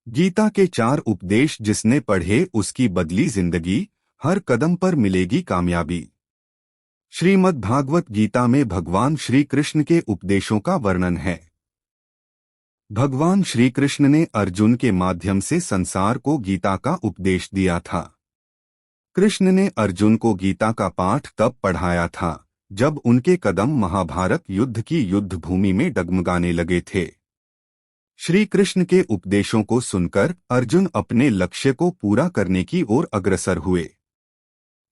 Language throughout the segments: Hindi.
गीता के 4 उपदेश जिसने पढ़े उसकी बदली जिंदगी, हर कदम पर मिलेगी कामयाबी। श्रीमद् भागवत गीता में भगवान श्री कृष्ण के उपदेशों का वर्णन है। भगवान श्री कृष्ण ने अर्जुन के माध्यम से संसार को गीता का उपदेश दिया था। कृष्ण ने अर्जुन को गीता का पाठ तब पढ़ाया था जब उनके कदम महाभारत युद्ध की युद्ध भूमि में डगमगाने लगे थे। श्री कृष्ण के उपदेशों को सुनकर अर्जुन अपने लक्ष्य को पूरा करने की ओर अग्रसर हुए।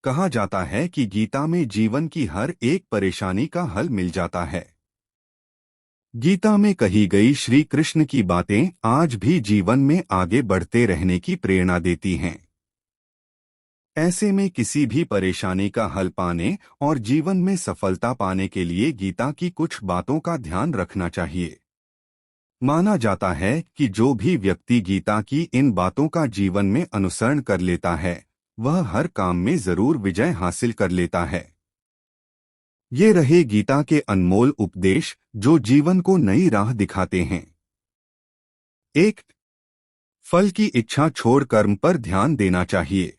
कहा जाता है कि गीता में जीवन की हर एक परेशानी का हल मिल जाता है। गीता में कही गई श्री कृष्ण की बातें आज भी जीवन में आगे बढ़ते रहने की प्रेरणा देती हैं। ऐसे में किसी भी परेशानी का हल पाने और जीवन में सफलता पाने के लिए गीता की कुछ बातों का ध्यान रखना चाहिए। माना जाता है कि जो भी व्यक्ति गीता की इन बातों का जीवन में अनुसरण कर लेता है वह हर काम में जरूर विजय हासिल कर लेता है। ये रहे गीता के अनमोल उपदेश जो जीवन को नई राह दिखाते हैं। 1. फल की इच्छा छोड़ कर्म पर ध्यान देना चाहिए।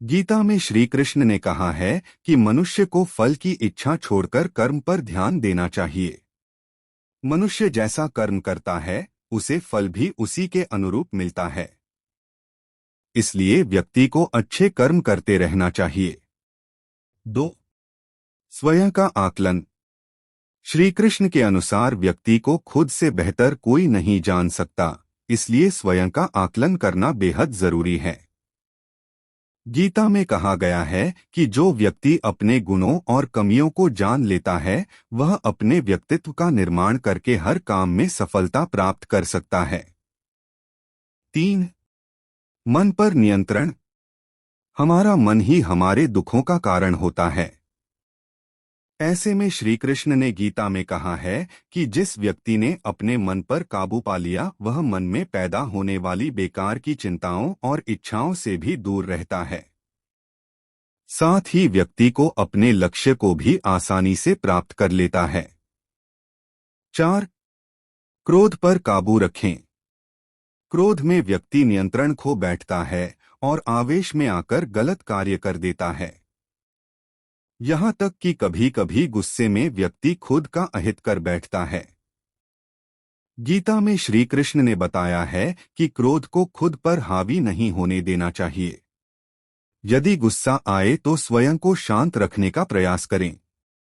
गीता में श्री कृष्ण ने कहा है कि मनुष्य को फल की इच्छा छोड़कर कर्म पर ध्यान देना चाहिए। मनुष्य जैसा कर्म करता है उसे फल भी उसी के अनुरूप मिलता है। इसलिए व्यक्ति को अच्छे कर्म करते रहना चाहिए। 2. स्वयं का आकलन। श्री कृष्ण के अनुसार व्यक्ति को खुद से बेहतर कोई नहीं जान सकता, इसलिए स्वयं का आकलन करना बेहद जरूरी है। गीता में कहा गया है कि जो व्यक्ति अपने गुणों और कमियों को जान लेता है वह अपने व्यक्तित्व का निर्माण करके हर काम में सफलता प्राप्त कर सकता है। 3. मन पर नियंत्रण। हमारा मन ही हमारे दुखों का कारण होता है। ऐसे में श्री कृष्ण ने गीता में कहा है कि जिस व्यक्ति ने अपने मन पर काबू पा लिया वह मन में पैदा होने वाली बेकार की चिंताओं और इच्छाओं से भी दूर रहता है। साथ ही व्यक्ति को अपने लक्ष्य को भी आसानी से प्राप्त कर लेता है। 4. क्रोध पर काबू रखें। क्रोध में व्यक्ति नियंत्रण खो बैठता है और आवेश में आकर गलत कार्य कर देता है। यहाँ तक कि कभी-कभी गुस्से में व्यक्ति खुद का अहित कर बैठता है। गीता में श्री कृष्ण ने बताया है कि क्रोध को खुद पर हावी नहीं होने देना चाहिए। यदि गुस्सा आए तो स्वयं को शांत रखने का प्रयास करें।